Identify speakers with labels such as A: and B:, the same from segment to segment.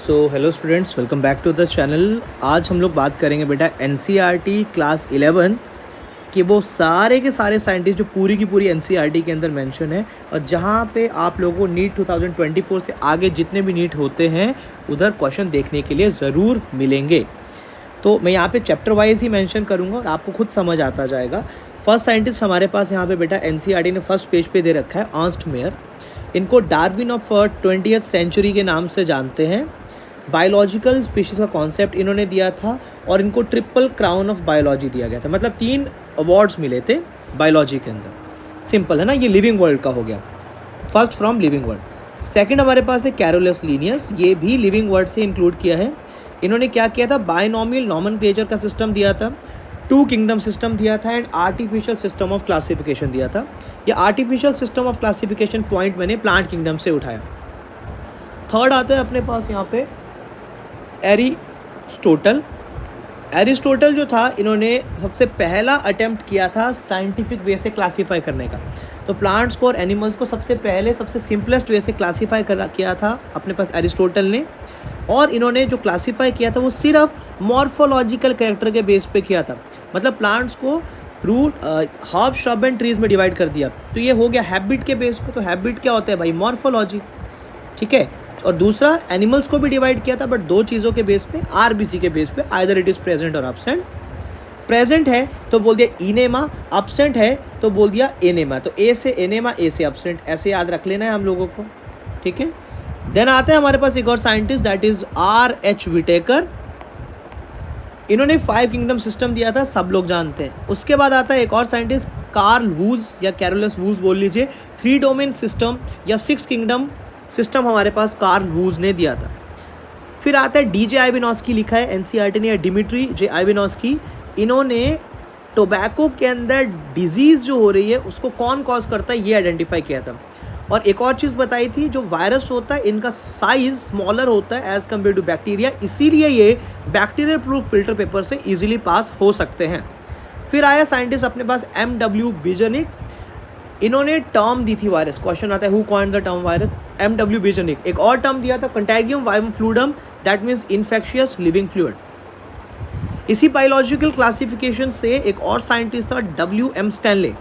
A: Hello students, welcome back to the channel. आज हम लोग बात करेंगे बेटा एनसीईआरटी क्लास 11 कि वो सारे के सारे साइंटिस्ट जो पूरी की पूरी एनसीईआरटी के अंदर मेंशन है, और जहाँ पे आप लोगों को नीट 2024 से आगे जितने भी नीट होते हैं उधर क्वेश्चन देखने के लिए ज़रूर मिलेंगे। तो मैं यहाँ पे चैप्टर वाइज ही मेंशन करूँगा और आपको खुद समझ आता जाएगा। फर्स्ट साइंटिस्ट हमारे पास यहाँ पे बेटा एनसीईआरटी ने फर्स्ट पेज पे दे रखा है, अर्नस्ट मेयर। इनको डार्विन ऑफ 20th सेंचुरी के नाम से जानते हैं। बायोलॉजिकल स्पीशीज़ का कॉन्सेप्ट इन्होंने दिया था और इनको ट्रिपल क्राउन ऑफ बायोलॉजी दिया गया था, मतलब 3 अवार्ड्स मिले थे बायोलॉजी के अंदर। सिंपल है ना, ये लिविंग वर्ल्ड का हो गया, first from living world. Second हमारे पास है कैरोलस लीनियस, ये भी लिविंग वर्ल्ड से इंक्लूड किया है। इन्होंने क्या किया था, बायनॉमियल नॉमेनक्लेचर का सिस्टम दिया था, 2 किंगडम सिस्टम दिया था and artificial system of classification दिया था। ये artificial system of classification point मैंने प्लांट किंगडम से उठाया। थर्ड आता है अपने पास यहाँ पे एरिस्टोटल। एरिस्टोटल जो था, इन्होंने सबसे पहला अटेम्प्ट किया था साइंटिफिक वे से क्लासीफाई करने का। तो प्लांट्स को और एनिमल्स को सबसे पहले सबसे सिंपलेस्ट वे से क्लासीफाई किया था अपने पास एरिस्टोटल ने। और इन्होंने जो क्लासीफाई किया था वो सिर्फ मॉर्फोलॉजिकल कैरेक्टर के बेस पे किया था, मतलब प्लांट्स को root herb shrub and trees में डिवाइड कर दिया। तो ये हो गया हैबिट के बेस पे। तो हैबिट क्या होता है भाई, मॉर्फोलॉजी, ठीक है। और दूसरा एनिमल्स को भी डिवाइड किया था, बट 2 चीज़ों के बेस पे, आरबीसी के बेस पे, आइदर इट इज़ प्रेजेंट और एब्सेंट। प्रेजेंट है तो बोल दिया इनेमा, एब्सेंट है तो बोल दिया एनेमा। तो ए से एनेमा, ए से एब्सेंट, ऐसे याद रख लेना है हम लोगों को, ठीक है। देन आता है हमारे पास एक और scientist, that is R.H. Whittaker. इन्होंने 5 किंगडम सिस्टम दिया था, सब लोग जानते हैं। उसके बाद आता है एक और साइंटिस्ट, कार्ल वूज या कैरोलस वूज बोल लीजिए। 3 डोमेन सिस्टम या 6 किंगडम सिस्टम हमारे पास कार्ल वूज ने दिया था। फिर आता है DJ आइवानोस्की, लिखा है एनसीईआरटी ने, या डिमिट्री J. आइवानोस्की। इन्होंने टोबैको के अंदर डिजीज़ जो हो रही है उसको कौन कॉज करता है ये आइडेंटिफाई किया था। और एक और चीज़ बताई थी, जो वायरस होता है इनका साइज स्मॉलर होता है एज़ कम्पेयर टू बैक्टीरिया, इसीलिए ये बैक्टीरियल प्रूफ फिल्टर पेपर से ईजिली पास हो सकते हैं। फिर आया साइंटिस्ट अपने पास M.W. बीजनिक। इन्होंने टर्म दी थी वायरस, क्वेश्चन आता है who coined the term virus, M.W. Beijerinck. एक और टर्म दिया था, contagium vivum fluidum, that means infectious living fluid. इसी बायोलॉजिकल क्लासिफिकेशन से एक और साइंटिस्ट था W.M. स्टैनले।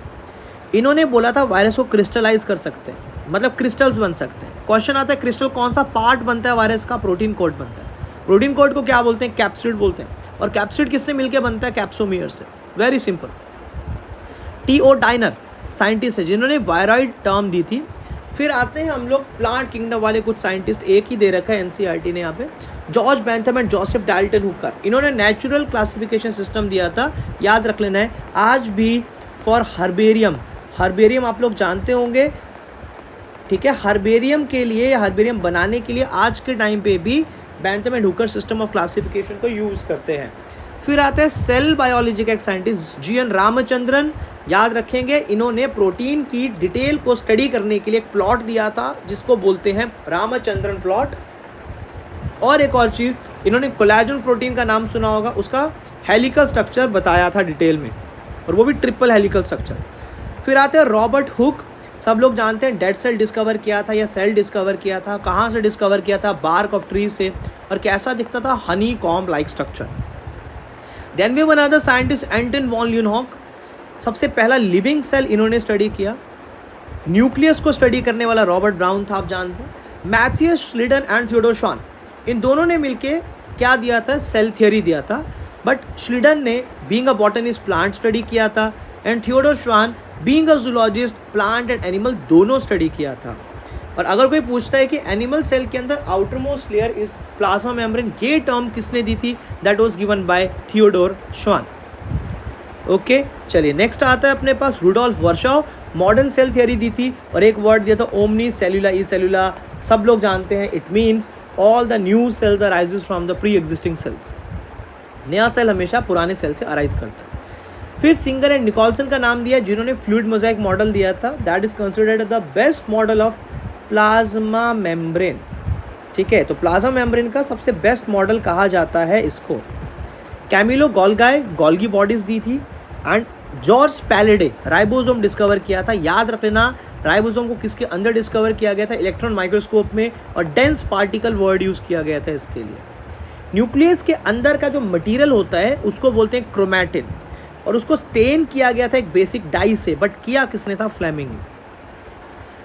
A: इन्होंने बोला था वायरस को क्रिस्टलाइज कर सकते हैं, मतलब क्रिस्टल्स बन सकते हैं। क्वेश्चन आता है क्रिस्टल कौन सा पार्ट बनता है वायरस का, प्रोटीन कोड बनता है। प्रोटीन कोड को क्या बोलते हैं, कैप्सिड बोलते हैं। और कैप्सिड किससे मिलकर बनता है, कैप्सोमियर से। Very simple. T.O. Dinar scientist है जिन्होंने वायरॉइड टर्म दी थी। फिर आते हैं हम लोग प्लांट किंगडम वाले कुछ साइंटिस्ट, एक ही दे रखा है एनसीईआरटी ने यहाँ पे, George Bentham and Joseph Dalton Hooker. इन्होंने नेचुरल क्लासिफिकेशन सिस्टम दिया था, याद रख लेना है। आज भी फॉर हर्बेरियम, हर्बेरियम आप लोग जानते होंगे, ठीक है। हर्बेरियम के लिए, हर्बेरियम बनाने के लिए आज के टाइम पे भी Bentham and Hooker system of classification को यूज़ करते हैं। फिर आता है सेल बायोलॉजी का एक साइंटिस्ट G.N. रामचंद्रन, याद रखेंगे। इन्होंने प्रोटीन की डिटेल को स्टडी करने के लिए एक प्लॉट दिया था जिसको बोलते हैं रामचंद्रन प्लॉट। और एक और चीज़, इन्होंने कोलेजन प्रोटीन का नाम सुना होगा, उसका हेलिकल स्ट्रक्चर बताया था डिटेल में, और वो भी ट्रिपल हेलिकल स्ट्रक्चर। फिर आते हैं रॉबर्ट हुक, सब लोग जानते हैं डेड सेल डिस्कवर किया था या सेल डिस्कवर किया था। कहाँ से डिस्कवर किया था, बार्क ऑफ ट्री से, और कैसा दिखता था, honeycomb like structure. Then we one other scientist Anton von Leeuwenhoek, सबसे पहला लिविंग सेल इन्होंने स्टडी किया। न्यूक्लियस को स्टडी करने वाला रॉबर्ट ब्राउन था, आप जानते हैं। मैथियस श्लिडन एंड थियोडोर श्वान, इन दोनों ने मिलके क्या दिया था, सेल थियोरी दिया था। बट श्लिडन ने being a botanist plant study किया था, एंड थियोडोर श्वान being a zoologist plant and animal दोनों स्टडी किया था। और अगर कोई पूछता है कि एनिमल सेल के अंदर outer most layer is plasma membrane, ये टर्म किसने दी थी, that was given by Theodore श्वान। ओके, चलिए नेक्स्ट आता है अपने पास रुडोल्फ वर्शाव, मॉडर्न सेल थियरी दी थी, और एक वर्ड दिया था ओमनी सेलुला ई सेलुला, सब लोग जानते हैं, it means all the new sales arises from the pre existing cells. नया सेल हमेशा पुराने सेल से अराइज करता है। फिर सिंगर एंड निकोलसन का नाम दिया जिन्होंने फ्लूइड मोज़ाइक मॉडल दिया था, that is considered the best model of plasma membrane, ठीक है। तो प्लाज्मा मेम्ब्रेन का सबसे बेस्ट मॉडल कहा जाता है इसको। कैमिलो गोल्गाई, गोल्गी बॉडीज दी थी। एंड जॉर्ज पैलेडे राइबोसोम डिस्कवर किया था, याद रख लेना। राइबोसोम को किसके अंदर डिस्कवर किया गया था? इलेक्ट्रॉन माइक्रोस्कोप में, और डेंस पार्टिकल वर्ड यूज़ किया गया था इसके लिए। न्यूक्लियस के अंदर का जो मटेरियल होता है उसको बोलते हैं क्रोमैटिन, और उसको स्टेन किया गया था एक बेसिक डाई से, बट किया किसने था? फ्लेमिंग।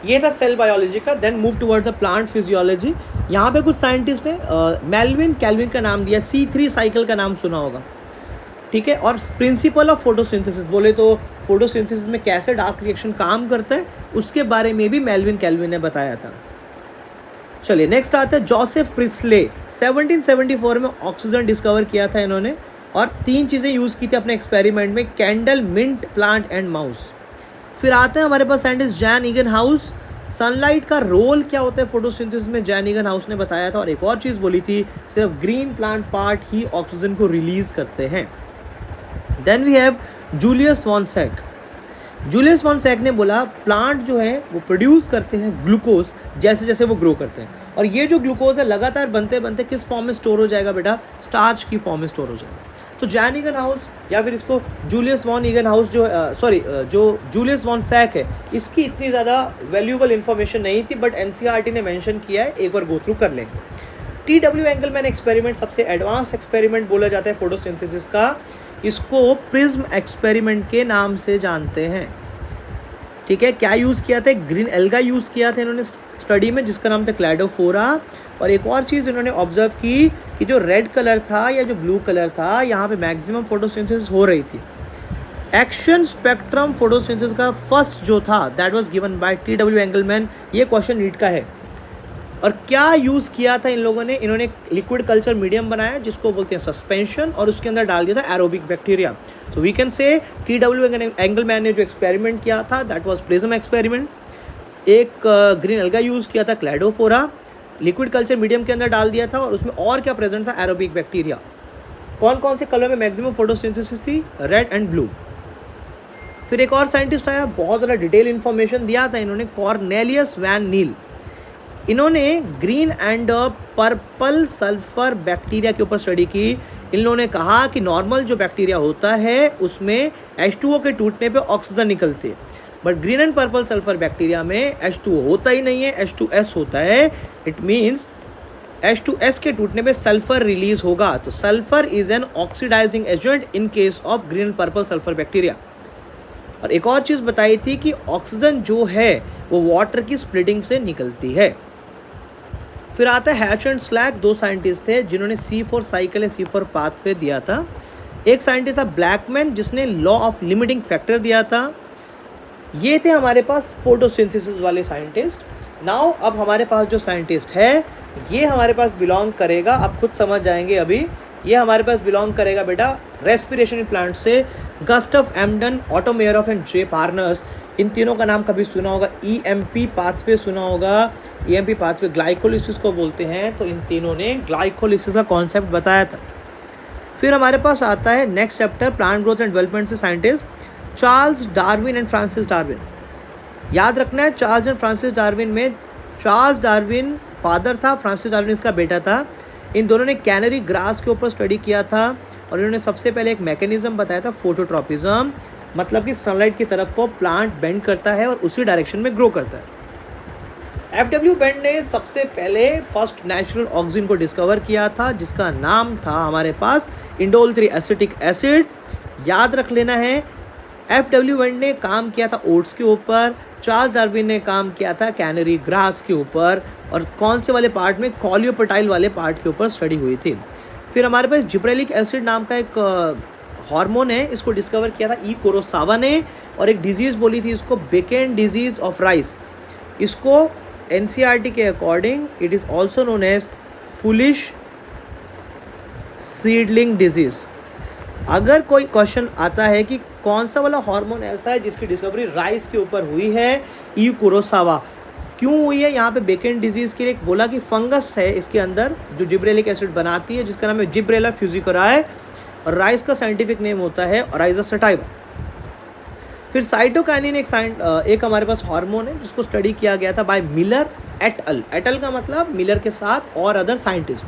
A: ये था सेल बायोलॉजी का। Then move towards the plant physiology. यहाँ पे कुछ साइंटिस्ट हैं, मेल्विन कैल्विन का नाम दिया, C3 साइकिल का नाम सुना होगा, ठीक है। और प्रिंसिपल ऑफ फोटोसिंथेसिस, बोले तो फोटोसिंथेसिस में कैसे डार्क रिएक्शन काम करता है उसके बारे में भी मेल्विन कैल्विन ने बताया था। चलिए नेक्स्ट आता है जोसेफ प्रिस्ले। 1774 में ऑक्सीजन डिस्कवर किया था इन्होंने, और 3 चीज़ें यूज़ की थी अपने एक्सपेरिमेंट में, candle, mint plant and mouse. फिर आते हैं हमारे पास साइंटिस्ट जैन ईगनहाउस। सनलाइट का रोल क्या होता है फोटोसिंथेसिस में, जैन ईगनहाउस ने बताया था। और एक और चीज़ बोली थी, सिर्फ ग्रीन प्लांट पार्ट ही ऑक्सीजन को रिलीज करते हैं। Then we have Julius von Sachs. Julius von Sachs ने बोला प्लांट जो है वो प्रोड्यूस करते हैं ग्लूकोज जैसे जैसे वो ग्रो करते हैं, और ये जो ग्लूकोज है लगातार बनते बनते किस फॉर्म में स्टोर हो जाएगा बेटा? स्टार्च की फॉर्म में स्टोर हो जाएगा। तो जैन ईगनहाउस या फिर इसको जूलियस वॉन ईगनहाउस जो जूलियस वॉन सैक है, इसकी इतनी ज़्यादा वैल्यूएबल इन्फॉर्मेशन नहीं थी, बट एनसीईआरटी ने मेंशन किया है, एक बार गो थ्रू कर लेंगे। TW एंगलमैन एक्सपेरिमेंट सबसे एडवांस एक्सपेरिमेंट बोला जाता है फोटोसिंथेसिस का। इसको प्रिज्म एक्सपेरिमेंट के नाम से जानते हैं, ठीक है। क्या यूज़ किया था? ग्रीन एल्गा यूज़ किया था इन्होंने स्टडी में, जिसका नाम था क्लैडोफोरा। और एक और चीज़ इन्होंने ऑब्जर्व की कि जो रेड कलर था या जो ब्लू कलर था, यहाँ पे मैक्सिमम फोटोसिंथेसिस हो रही थी। एक्शन स्पेक्ट्रम फोटोसिंथेसिस का फर्स्ट जो था that was given by TW Engelmann. ये क्वेश्चन नीट का है। और क्या यूज़ किया था इन लोगों ने? इन्होंने लिक्विड कल्चर मीडियम बनाया जिसको बोलते हैं सस्पेंशन, और उसके अंदर डाल दिया था aerobic bacteria. So we can say TW Engelmann ने जो एक्सपेरिमेंट किया था दैट वाज प्रिज्म एक्सपेरिमेंट। एक ग्रीन एल्गा यूज़ किया था क्लैडोफोरा, लिक्विड कल्चर मीडियम के अंदर डाल दिया था, और उसमें और क्या प्रेजेंट था? Aerobic bacteria. कौन कौन से कलर में मैक्सिमम फोटोसिंथेसिस थी? Red and blue. फिर एक और साइंटिस्ट आया, बहुत ज़्यादा डिटेल इन्फॉर्मेशन दिया था इन्होंने, कॉर्नेलियस वैन नील। इन्होंने green and purple sulphur bacteria के ऊपर स्टडी की। इन लोगों ने कहा कि नॉर्मल जो बैक्टीरिया होता है उसमें H2O के टूटने पे ऑक्सीजन निकलती है, but green and purple sulphur bacteria में H2O होता ही नहीं है, H2S होता है। इट मीन्स H2S के टूटने पे सल्फर रिलीज होगा। तो sulphur is an oxidising agent in case of green and purple sulphur bacteria. और एक और चीज़ बताई थी कि ऑक्सीजन जो है वो वाटर की स्प्लिटिंग से निकलती है। फिर आता है हैच एंड स्लैक। 2 साइंटिस्ट थे जिन्होंने C4 साइकिल या C4 पाथवे दिया था। एक साइंटिस्ट था ब्लैकमैन जिसने लॉ ऑफ लिमिटिंग फैक्टर दिया था। ये थे हमारे पास फोटोसिंथेसिस वाले साइंटिस्ट। नाउ अब हमारे पास जो साइंटिस्ट है ये हमारे पास बिलोंग करेगा, आप खुद समझ जाएंगे अभी, ये हमारे पास बिलोंग करेगा बेटा रेस्पिरेशन इन प्लांट से। गस्टफ एम्डन, ऑटो मेयरॉफ एंड जे पार्नर्स, इन तीनों का नाम कभी सुना होगा। EMP पाथवे सुना होगा। EMP पाथवे ग्लाइकोलिसिस को बोलते हैं। तो इन तीनों ने ग्लाइकोलिसिस का कॉन्सेप्ट बताया था। फिर हमारे पास आता है next chapter plant growth and development से scientist Charles Darwin and Francis Darwin. याद रखना है चार्ल्स एंड फ्रांसिस डार्विन में चार्ल्स डार्विन फादर था, फ्रांसिस डार्विन इसका बेटा था। इन दोनों ने कैनरी ग्रास के ऊपर स्टडी किया था, और इन्होंने सबसे पहले एक मैकेनिज्म बताया था फोटोट्रॉपिज्म, मतलब कि सनलाइट की तरफ को प्लांट बेंड करता है और उसी डायरेक्शन में ग्रो करता है। FW बेंड ने सबसे पहले फर्स्ट नेचुरल ऑक्सीजन को डिस्कवर किया था जिसका नाम था हमारे पास इंडोल 3 एसिटिक एसिड। याद रख लेना है FW बेंड ने काम किया था ओट्स के ऊपर, चार्ल्स डार्विन ने काम किया था कैनरी ग्रास के ऊपर, और कौन से वाले पार्ट में? कॉलियोपेटाइल वाले पार्ट के ऊपर स्टडी हुई थी। फिर हमारे पास जिब्रेलिक एसिड नाम का एक हार्मोन है, इसको डिस्कवर किया था ई कुरोसावा ने, और एक डिजीज़ बोली थी इसको बेकेन डिजीज़ ऑफ राइस। इसको NCERT के according it is also known as foolish seedling disease. अगर कोई क्वेश्चन आता है कि कौन सा वाला हार्मोन ऐसा है जिसकी डिस्कवरी राइस के ऊपर हुई है, ई कुरोसावा क्यों हुई है? यहाँ पे बेकेन डिजीज़ के लिए बोला कि फंगस है इसके अंदर जो जिब्रेलिक एसिड बनाती है जिसका नाम है जिब्रेला फ्यूजिकोराई, और राइस का साइंटिफिक नेम होता है ओराइजा सटाइवा। फिर साइटोकाइनिन एक हमारे पास हार्मोन है जिसको स्टडी किया गया था बाय मिलर एट अल। एट अल का मतलब मिलर के साथ और अदर साइंटिस्ट,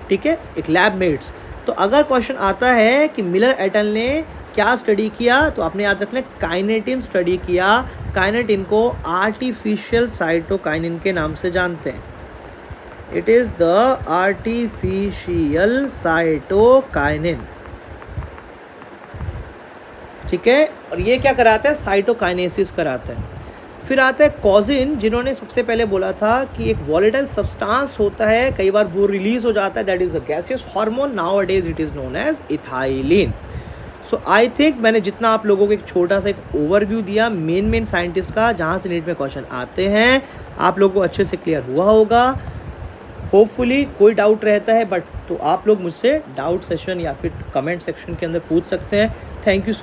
A: ठीक है, एक लैब मेट्स। तो अगर क्वेश्चन आता है कि मिलर एट अल ने क्या स्टडी किया? तो आपने याद रखना काइनेटिन स्टडी किया। काइनेटिन को आर्टिफिशियल साइटोकाइनिन के नाम से जानते हैं। It is the artificial cytokinin, ठीक है। और ये क्या कराता है? साइटोकाइनेसिस कराता है। फिर आता है कॉजिन, जिन्होंने सबसे पहले बोला था कि एक वॉलेटाइल सब्सटेंस होता है, कई बार वो रिलीज हो जाता है, that is a gaseous hormone, nowadays it is known as ethylene. So I think मैंने जितना आप लोगों को एक छोटा सा एक ओवरव्यू दिया मेन साइंटिस्ट का, जहाँ से नीट में क्वेश्चन आते हैं, आप लोगों को अच्छे से क्लियर हुआ होगा। होपफुली कोई डाउट रहता है बट तो आप लोग मुझसे डाउट सेशन या फिर कमेंट सेक्शन के अंदर पूछ सकते हैं। Thank you so